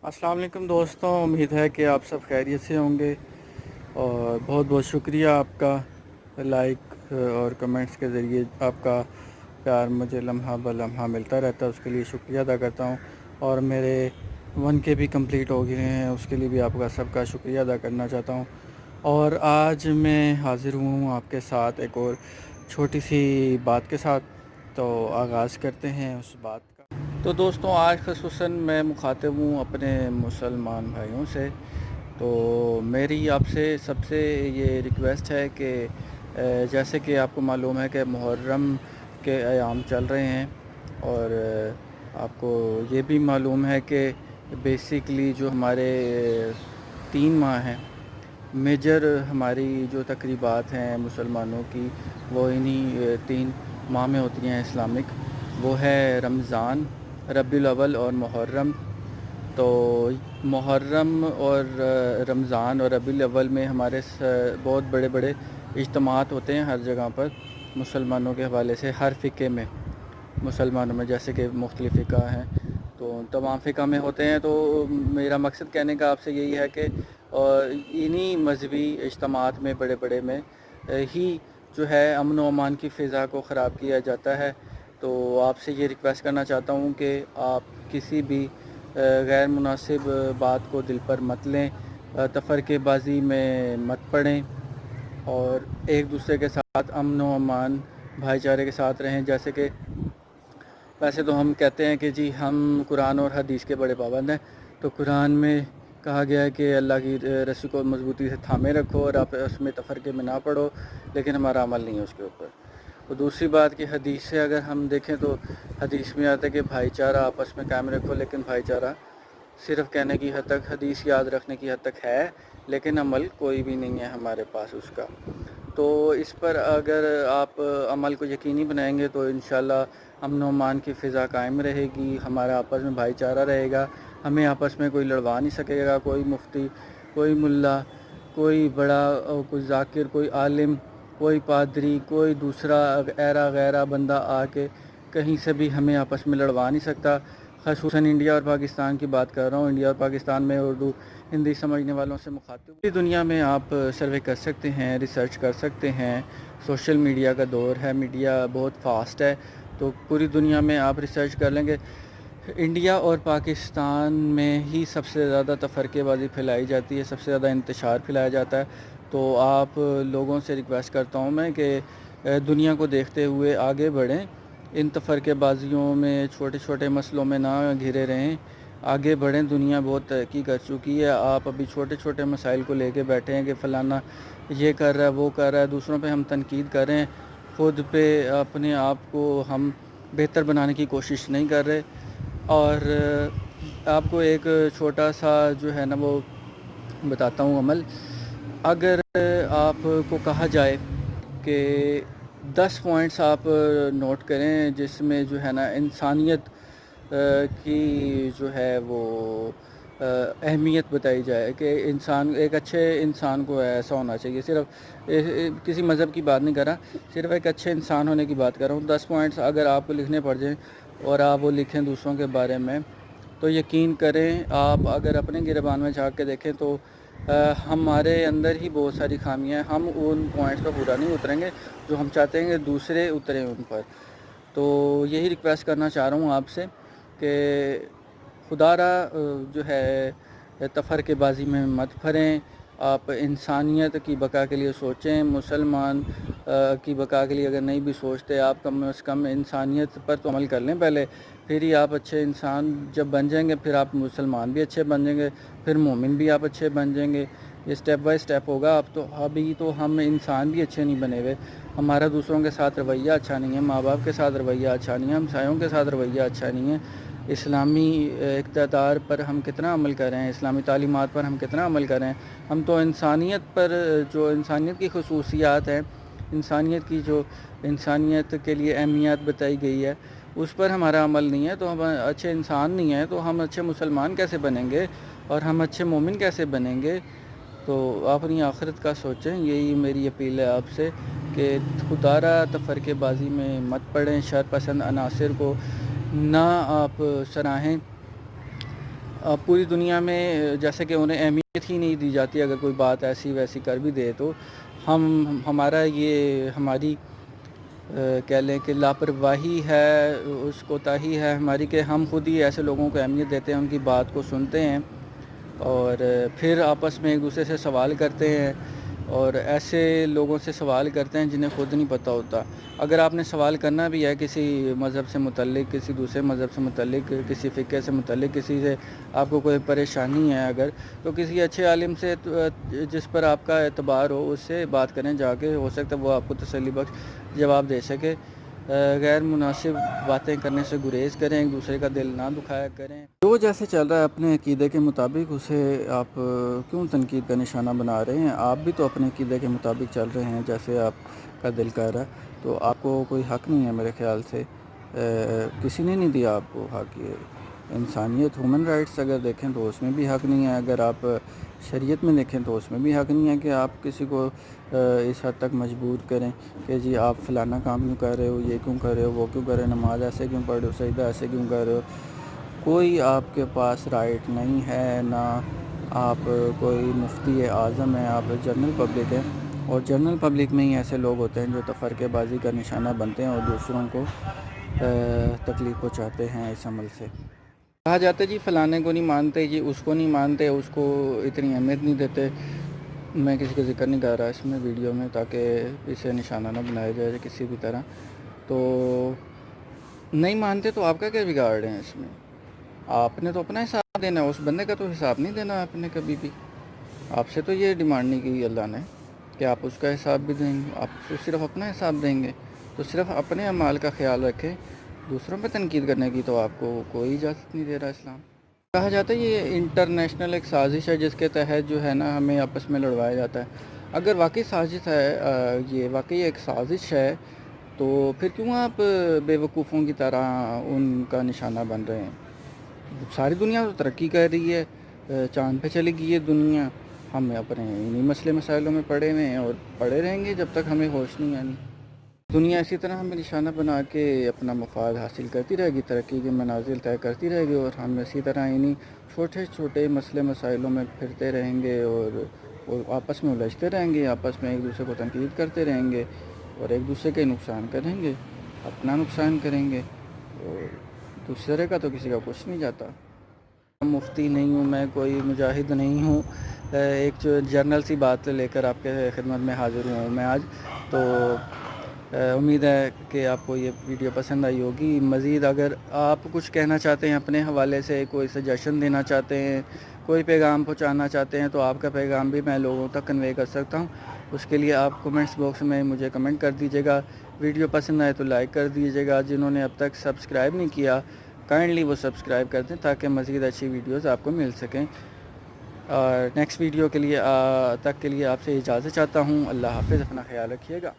अस्सलाम वालेकुम दोस्तों, उम्मीद है कि आप सब खैरियत से होंगे। और बहुत बहुत शुक्रिया आपका लाइक और कमेंट्स के ज़रिए आपका प्यार मुझे लम्हा ब लम्हा मिलता रहता है, उसके लिए शुक्रिया अदा करता हूँ। और मेरे 1K भी कंप्लीट हो गए हैं, उसके लिए भी आपका सबका शुक्रिया अदा करना चाहता हूँ। और आज मैं हाज़िर हूँ आपके साथ एक और छोटी सी बात के साथ। तो आगाज़ करते हैं उस बात का। तो दोस्तों, आज ख़ुसूसन मैं मुखातिब हूँ अपने मुसलमान भाइयों से। तो मेरी आपसे सबसे ये रिक्वेस्ट है कि जैसे कि आपको मालूम है कि मुहर्रम के अयाम चल रहे हैं। और आपको ये भी मालूम है कि बेसिकली जो हमारे 3 माह हैं, मेजर हमारी जो तकरीबात हैं मुसलमानों की, वो इन्हीं 3 माह में होती हैं इस्लामिक। वो है रमज़ान, रबीउल अव्वल और मुहर्रम। तो मुहर्रम और रमज़ान और रबीउल अव्वल में हमारे बहुत बड़े बड़े इज्तिमात होते हैं हर जगह पर मुसलमानों के हवाले से, हर फ़िक़े में मुसलमानों में, जैसे कि मुख्तलिफ़ फ़िक़ा हैं तो तमाम फ़िक़ा में होते हैं। तो मेरा मकसद कहने का आपसे यही है कि इन्हीं मजहबी इज्तिमात में बड़े बड़े में ही जो है अमन व अमान की फ़िज़ा को ख़राब किया जाता है। तो आपसे ये रिक्वेस्ट करना चाहता हूँ कि आप किसी भी गैर मुनासिब बात को दिल पर मत लें, तफ़रक़ेबाज़ी में मत पड़ें और एक दूसरे के साथ अमन व अमान भाईचारे के साथ रहें। जैसे कि वैसे तो हम कहते हैं कि जी हम कुरान और हदीस के बड़े पाबंद हैं। तो कुरान में कहा गया है कि अल्लाह की रस्सी को मजबूती से थामे रखो और आप उसमें तफ़रक़े में ना पड़ो, लेकिन हमारा अमल नहीं है उसके ऊपर। और दूसरी बात कि हदीस से अगर हम देखें तो हदीस में आता है कि भाईचारा आपस में कायम रखो, लेकिन भाईचारा सिर्फ़ कहने की हद तक, हदीस याद रखने की हद तक है, लेकिन अमल कोई भी नहीं है हमारे पास उसका। तो इस पर अगर आप अमल को यकीनी बनाएंगे तो इंशाल्लाह अमन व अमान की फ़िज़ा कायम रहेगी, हमारा आपस में भाईचारा रहेगा, हमें आपस में कोई लड़वा नहीं सकेगा। कोई मुफ्ती, कोई मुल्ला, कोई बड़ा, कोई ज़ाकिर, कोई आलिम, कोई पादरी, कोई दूसरा ऐरा गैरा बंदा आके कहीं से भी हमें आपस में लड़वा नहीं सकता। ख़ुसूसन इंडिया और पाकिस्तान की बात कर रहा हूँ। इंडिया और पाकिस्तान में उर्दू हिंदी समझने वालों से मुखातिब पूरी दुनिया में आप सर्वे कर सकते हैं, रिसर्च कर सकते हैं। सोशल मीडिया का दौर है, मीडिया बहुत फास्ट है, तो पूरी दुनिया में आप रिसर्च कर लेंगे। इंडिया और पाकिस्तान में ही सबसे ज़्यादा तफ़रक़ेबाज़ी फैलाई जाती है, सबसे ज़्यादा इंतशार फैलाया जाता है। तो आप लोगों से रिक्वेस्ट करता हूँ मैं कि दुनिया को देखते हुए आगे बढ़ें, इन तफ़रक़ेबाज़ियों में, छोटे छोटे मसलों में ना घिरे रहें, आगे बढ़ें। दुनिया बहुत तरक्की कर चुकी है। आप अभी छोटे छोटे मसाइल को लेके बैठे हैं कि फ़लाना ये कर रहा है, वो कर रहा है, दूसरों पे हम तनकीद कर रहे हैं, ख़ुद पे अपने आप को हम बेहतर बनाने की कोशिश नहीं कर रहे। और आपको एक छोटा सा जो है ना वो बताता हूँ अमल। अगर आपको कहा जाए कि 10 पॉइंट्स आप नोट करें जिसमें जो है ना इंसानियत की जो है वो अहमियत बताई जाए कि इंसान, एक अच्छे इंसान को ऐसा होना चाहिए। सिर्फ किसी मज़हब की बात नहीं कर रहा, सिर्फ एक अच्छे इंसान होने की बात कर रहा हूँ। 10 पॉइंट्स अगर आपको लिखने पड़ जाएँ और आप वो लिखें दूसरों के बारे में, तो यकीन करें आप अगर अपने गिरबान में झाँक के देखें तो हमारे अंदर ही बहुत सारी खामियां हैं। हम उन पॉइंट्स पर पूरा नहीं उतरेंगे जो हम चाहते हैं कि दूसरे उतरें उन पर। तो यही रिक्वेस्ट करना चाह रहा हूँ आपसे कि खुदारा जो है तफ़रक़ेबाज़ी में मत पड़ें। आप इंसानियत की बका के लिए सोचें। मुसलमान की बका के लिए अगर नहीं भी सोचते, आप कम से कम इंसानियत पर तो अमल कर लें पहले, फिर ही आप अच्छे इंसान जब बन जाएंगे, फिर आप मुसलमान भी अच्छे बन जाएंगे, फिर मोमिन भी आप अच्छे बन जाएंगे। ये स्टेप बाय स्टेप होगा। अब तो अभी तो हम इंसान भी अच्छे नहीं बने हुए, हमारा दूसरों के साथ रवैया अच्छा नहीं है, माँ बाप के साथ रवैया अच्छा नहीं है, हमसायों के साथ रवैया अच्छा नहीं है। इस्लामी इक़्तिदार पर हम कितना अमल कर रहे हैं, इस्लामी तालीमात पर हम कितना अमल कर रहे हैं। हम तो इंसानियत पर, जो इंसानियत की खसूसियात हैं, इंसानियत की जो इंसानियत के लिए अहमियत बताई गई है, उस पर हमारा अमल नहीं है। तो हम अच्छे इंसान नहीं हैं, तो हम अच्छे मुसलमान कैसे बनेंगे और हम अच्छे मोमिन कैसे बनेंगे। तो आप अपनी आखिरत का सोचें, यही मेरी अपील है आपसे कि खुदारा तफ़रक़ेबाज़ी में मत पड़ें, शर पसंद अनासर को ना आप सराहें। پوری دنیا میں جیسے کہ انہیں اہمیت ہی نہیں دی جاتی. اگر کوئی بات ایسی ویسی کر بھی دے تو ہماری کہہ لیں کہ لاپرواہی ہے، اس کوتاہی ہے ہماری کہ ہم خود ہی ایسے لوگوں کو اہمیت دیتے ہیں، ان کی بات کو سنتے ہیں اور پھر آپس میں ایک دوسرے سے سوال کرتے ہیں، اور ایسے لوگوں سے سوال کرتے ہیں جنہیں خود نہیں پتہ ہوتا. اگر آپ نے سوال کرنا بھی ہے کسی مذہب سے متعلق، کسی دوسرے مذہب سے متعلق، کسی فقہ سے متعلق، کسی سے آپ کو کوئی پریشانی ہے اگر، تو کسی اچھے عالم سے جس پر آپ کا اعتبار ہو اس سے بات کریں جا کے. ہو سکتا ہے وہ آپ کو تسلی بخش جواب دے سکے. غیر مناسب باتیں کرنے سے گریز کریں، ایک دوسرے کا دل نہ دکھایا کریں. جو جیسے چل رہا ہے اپنے عقیدے کے مطابق اسے آپ کیوں تنقید کا نشانہ بنا رہے ہیں؟ آپ بھی تو اپنے عقیدے کے مطابق چل رہے ہیں جیسے آپ کا دل کہہ رہا ہے. تو آپ کو کوئی حق نہیں ہے میرے خیال سے، کسی نے نہیں دیا آپ کو حق. یہ انسانیت، ہیومن رائٹس اگر دیکھیں تو اس میں بھی حق نہیں ہے. اگر آپ شریعت میں دیکھیں تو اس میں بھی حق نہیں ہے کہ آپ کسی کو اس حد تک مجبور کریں کہ جی آپ فلانا کام کیوں کر رہے ہو، یہ کیوں کر رہے ہو، وہ کیوں کر رہے ہو، نماز ایسے کیوں پڑھ رہے ہو، سجدہ ایسے کیوں کر رہے ہو. کوئی آپ کے پاس رائٹ نہیں ہے، نہ آپ کوئی مفتی اعظم ہیں. آپ جنرل پبلک ہیں، اور جنرل پبلک میں ہی ایسے لوگ ہوتے ہیں جو تفرقے بازی کا نشانہ بنتے ہیں اور دوسروں کو تکلیف پہنچاتے ہیں اس عمل سے. کہا جاتا ہے جی فلانے کو نہیں مانتے، جی اس کو نہیں مانتے، اس کو اتنی اہمیت نہیں دیتے. میں کسی کا ذکر نہیں کر رہا اس میں ویڈیو میں تاکہ اسے نشانہ نہ بنایا جائے کسی بھی طرح. تو نہیں مانتے تو آپ کا کیا بگاڑ رہے ہیں اس میں؟ آپ نے تو اپنا حساب دینا ہے، اس بندے کا تو حساب نہیں دینا آپ نے کبھی بھی. آپ سے تو یہ ڈیمانڈ نہیں کی اللہ نے کہ آپ اس کا حساب بھی دیں گے، آپ تو صرف اپنا حساب دیں گے. تو صرف اپنے اعمال کا خیال رکھیں، دوسروں پہ تنقید کرنے کی تو آپ کو کوئی اجازت نہیں دے رہا اسلام. کہا جاتا ہے یہ انٹرنیشنل ایک سازش ہے جس کے تحت جو ہے نا ہمیں آپس میں لڑوایا جاتا ہے. اگر واقعی سازش ہے، یہ واقعی ایک سازش ہے، تو پھر کیوں آپ بے وقوفوں کی طرح ان کا نشانہ بن رہے ہیں؟ ساری دنیا تو ترقی کر رہی ہے، چاند پہ چلی گئی ہے دنیا. ہم اپنے انہی مسئلے مسائلوں میں پڑے ہوئے ہیں اور پڑے رہیں گے جب تک ہمیں ہوش نہیں آنی. دنیا اسی طرح ہمیں نشانہ بنا کے اپنا مفاد حاصل کرتی رہے گی، ترقی کے منازل طے کرتی رہے گی، اور ہم اسی طرح انہی چھوٹے چھوٹے مسئلے مسائلوں میں پھرتے رہیں گے اور آپس میں الجھتے رہیں گے، آپس میں ایک دوسرے کو تنقید کرتے رہیں گے اور ایک دوسرے کے نقصان کریں گے، اپنا نقصان کریں گے، اور دوسرے کا تو کسی کا کچھ نہیں جاتا. مفتی نہیں ہوں میں، کوئی مجاہد نہیں ہوں. ایک جرنل سی بات لے کر آپ کے خدمت میں حاضر ہوں میں آج. تو امید ہے کہ آپ کو یہ ویڈیو پسند آئی ہوگی. مزید اگر آپ کچھ کہنا چاہتے ہیں اپنے حوالے سے، کوئی سجیشن دینا چاہتے ہیں، کوئی پیغام پہنچانا چاہتے ہیں، تو آپ کا پیغام بھی میں لوگوں تک کنوے کر سکتا ہوں. اس کے لیے آپ کومنٹس باکس میں مجھے کمنٹ کر دیجیے گا. ویڈیو پسند آئے تو لائک کر دیجیے گا. جنہوں نے اب تک سبسکرائب نہیں کیا کائنڈلی وہ سبسکرائب کر دیں تاکہ مزید اچھی ویڈیوز آپ کو مل سکیں. اور نیکسٹ ویڈیو کے لیے تک کے لیے آپ سے اجازت چاہتا ہوں. اللہ حافظ، اپنا خیال رکھیے گا.